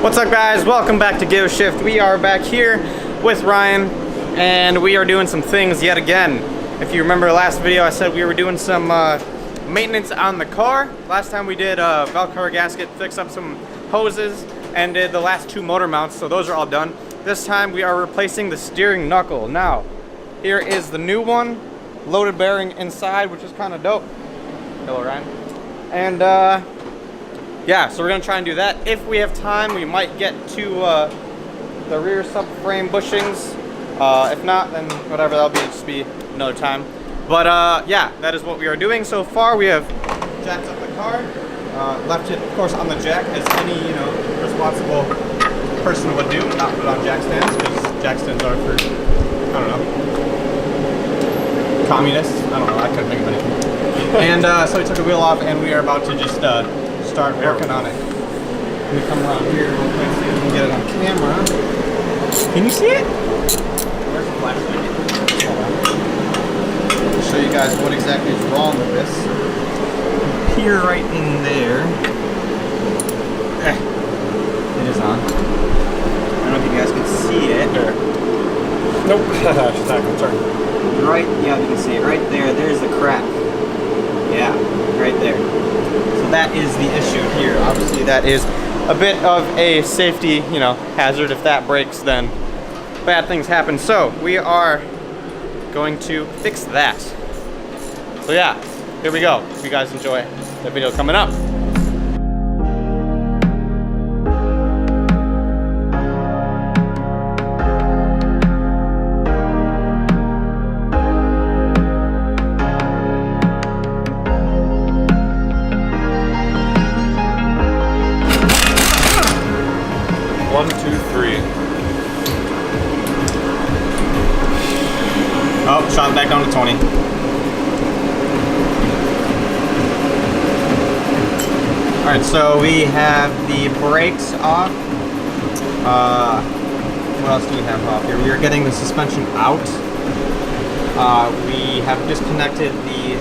What's up, guys? Welcome back to Give Shift. We are back here with Ryan, and we are doing some things yet again. If you remember last video, I said we were doing some maintenance on the car. Last time we did a Velcro gasket, fix up some hoses, and did the last two motor mounts, so those are all done. This time we are replacing the steering knuckle. Now, here is the new one, loaded bearing inside, which is kind of dope. Hello, Ryan. And yeah, so we're gonna try and do that. If we have time, we might get to the rear subframe bushings. If not, then whatever, that'll just be another time. But yeah, that is what we are doing so far. We have jacked up the car, left it, of course, on the jack, as any responsible person would do. Not put on jack stands, because jack stands are for, I don't know, communists. I don't know. I couldn't think of anything. And so we took the wheel off, and we are about to just start working on it. Let me come around here real quick, see if we can get it on camera. Can you see it? Where's the flashlight? I'll show you guys what exactly is wrong with this. Here, right in there. It is on. I don't know if you guys can see it. There. Nope. She's not gonna turn. Right, yeah, you can see it right there. There's the crack. Yeah, right there. So that is the issue here. Obviously, that is a bit of a safety, hazard. If that breaks, then bad things happen. So we are going to fix that. So yeah, here we go. If you guys enjoy the video coming up. Oh, shot back down to 20. Alright, so we have the brakes off. What else do we have off here? We are getting the suspension out. We have disconnected the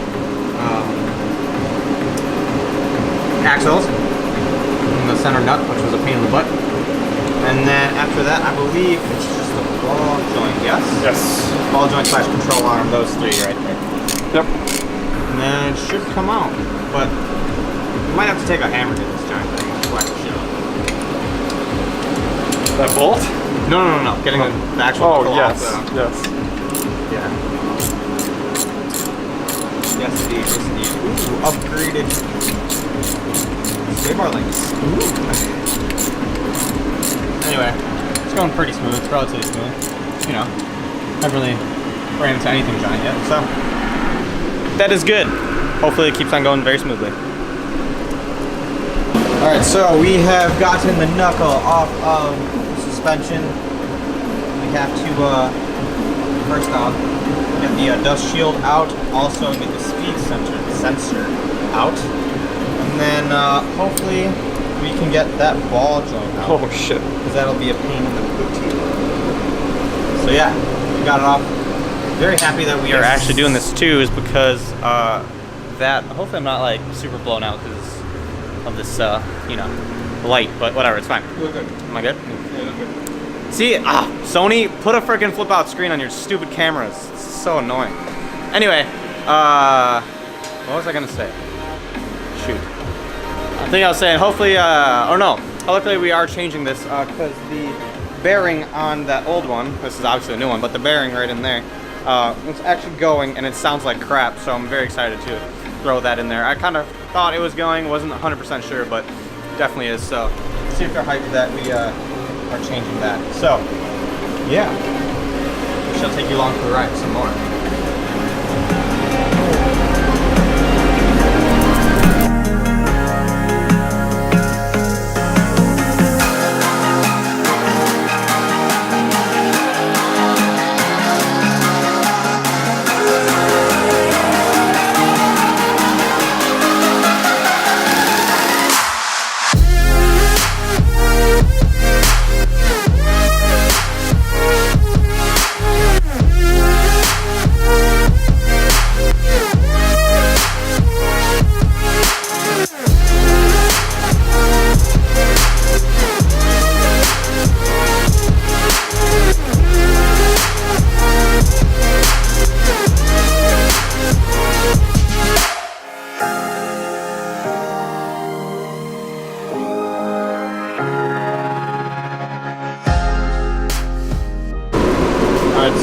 axles and the center nut, which was a pain in the butt. And then after that, I believe it's just the ball joint, yes? Yes. Ball joint / control arm, those three right there. Yep. And then it should come out, but we might have to take a hammer to this giant thing and whack the shit out. That bolt? No. Getting the actual control yes. off. Yes. Yeah. Yes, indeed. Ooh, upgraded sway bar links. Ooh. Anyway, it's going pretty smooth. It's relatively smooth. Haven't really ran into anything giant yet, so that is good. Hopefully it keeps on going very smoothly. Alright, so we have gotten the knuckle off of the suspension. We have to, first off, get the dust shield out, also get the speed sensor out, and then hopefully we can get that ball joint out. Oh shit. Because that'll be a pain in the booty. So yeah, we got it off. Very happy that we are actually doing this too, is because that, hopefully I'm not like super blown out because of this, light, but whatever, it's fine. You look good. Am I good? Yeah, you look good. See, Sony, put a freaking flip out screen on your stupid cameras. It's so annoying. Anyway, what was I gonna say? Shoot. I think I was saying, hopefully, luckily we are changing this because the bearing on that old one, this is obviously a new one, but the bearing right in there, it's actually going and it sounds like crap, so I'm very excited to throw that in there. I kind of thought it was going, wasn't 100% sure, but definitely is, so see if they're hyped that we are changing that. So, yeah, we shall take you along for the ride some more.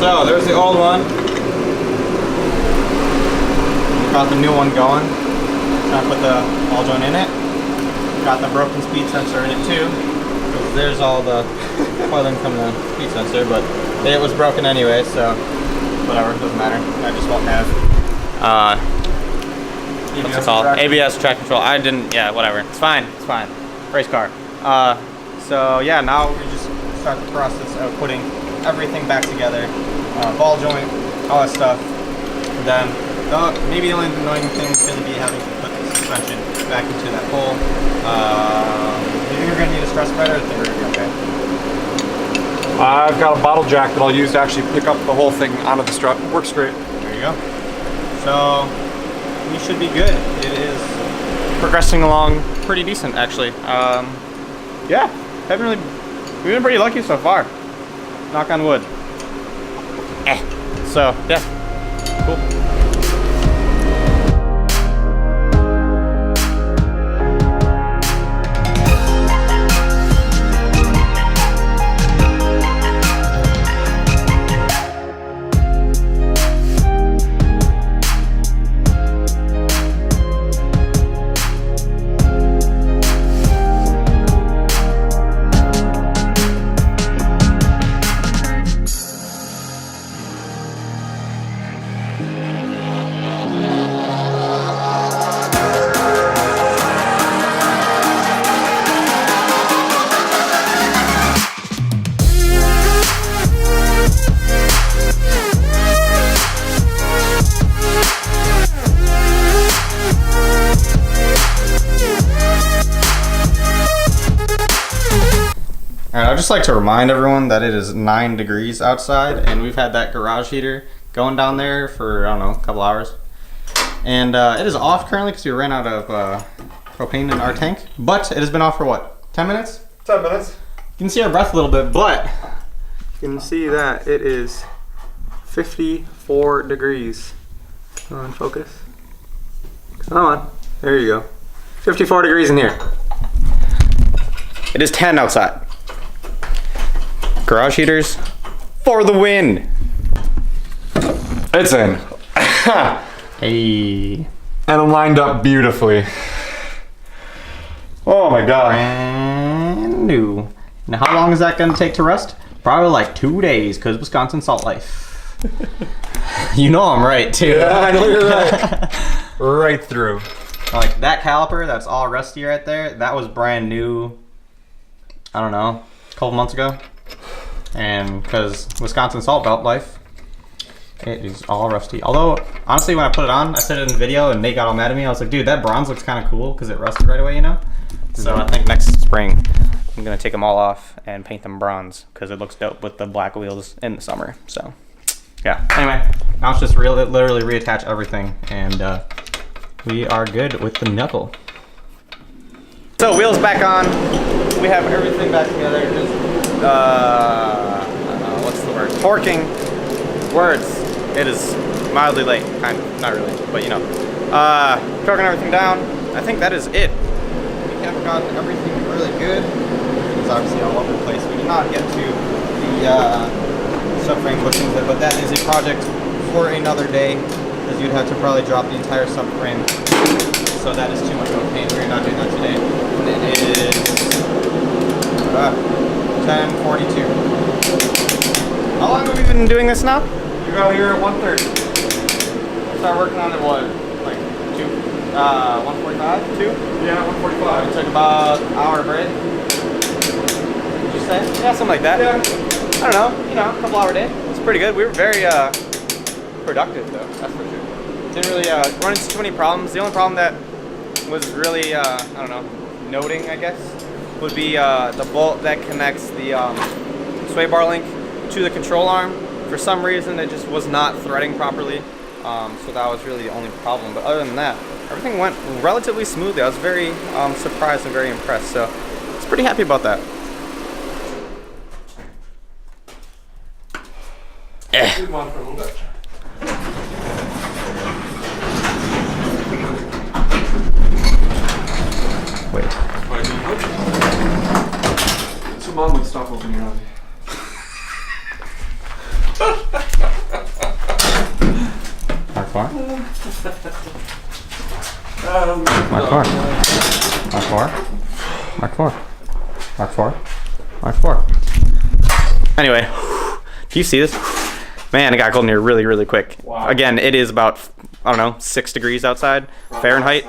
So there's the old one. Got the new one going. Trying to put the ball joint in it. Got the broken speed sensor in it too. There's all the coiling coming on speed sensor, but it was broken anyway, so whatever, doesn't matter. I just won't have what's it called? ABS track control. I didn't, yeah, whatever. It's fine, it's fine. Race car. So yeah, now we just start the process of putting everything back together. Ball joint, all that stuff. And then maybe the only annoying thing is going to be having to put the suspension back into that hole. You think you're going to need a stress spreader, or think we're going to be okay? I've got a bottle jack that I'll use to actually pick up the whole thing onto the strut. Works great. There you go. So we should be good. It is progressing along pretty decent, actually. Yeah, we've been pretty lucky so far. Knock on wood. So yeah, cool. Alright, I'd just like to remind everyone that it is 9 degrees outside, and we've had that garage heater going down there for, I don't know, a couple hours. And it is off currently because we ran out of propane in our tank. But it has been off for what, 10 minutes? 10 minutes. You can see our breath a little bit, but you can see that it is 54 degrees. Come on, focus. Come on. There you go. 54 degrees in here. It is 10 outside. Garage heaters for the win. It's in. Hey. And it lined up beautifully. Oh my god. Brand new. Now how long is that gonna take to rust? Probably like 2 days, because Wisconsin salt life. You know I'm right too. Yeah, I know you're right. Right through. Like that caliper that's all rusty right there, that was brand new, I don't know, a couple months ago. And because Wisconsin salt belt life, it is all rusty. Although, honestly, when I put it on, I said it in the video and Nate got all mad at me. I was like, dude, that bronze looks kind of cool because it rusted right away, you know? So I think next spring, I'm going to take them all off and paint them bronze because it looks dope with the black wheels in the summer. So, yeah. Anyway, now it's just literally reattach everything and we are good with the knuckle. So, wheels back on. We have everything back together. Just what's the word? Torquing. Words. It is mildly late, kind of, not really, but you know. Torquing everything down. I think that is it. We have gotten everything really good. It's obviously all over the place. We did not get to the subframe bushings, but that is a project for another day, because you'd have to probably drop the entire subframe. So that is too much of a pain. We're not doing that today. And it is 10:42. How long have we been doing this now? You got here at 1:30. Start working on it what, like 1:45, 2? Yeah, 1:45. It took about an hour break. Did you say? Yeah, something like that. Yeah. I don't know, you know, a couple hour day. It's pretty good. We were very productive though, that's for sure. Didn't really run into too many problems. The only problem that was really, I don't know, noting, I guess, would be the bolt that connects the sway bar link to the control arm. For some reason, it just was not threading properly. So that was really the only problem. But other than that, everything went relatively smoothly. I was very surprised and very impressed. So I was pretty happy about that. Good one for a little bit. Wait. Some mom would stop opening your eye. Mark 4. Mark 4. Mark 4. Mark 4. Mark 4. Anyway, do you see this? Man, it got cold in here really, really quick. Wow. Again, it is about, I don't know, 6 degrees outside, Fahrenheit.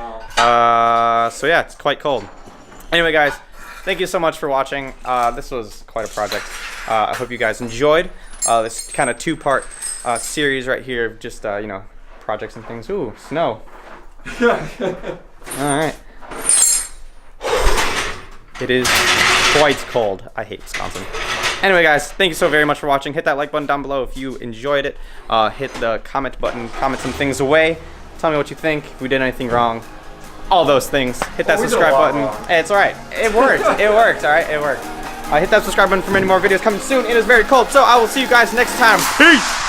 So yeah, it's quite cold. Anyway, guys, thank you so much for watching. This was quite a project. I hope you guys enjoyed this kind of 2-part series right here of just, you know, projects and things. Ooh, snow. Alright. It is quite cold. I hate Wisconsin. Anyway, guys, thank you so very much for watching. Hit that like button down below if you enjoyed it. Hit the comment button, comment some things away. Tell me what you think, if we did anything wrong. All those things. Hit that subscribe button. Hey, it's alright. It worked. It worked, alright? It worked. Hit that subscribe button for many more videos coming soon. It is very cold, so I will see you guys next time. Peace!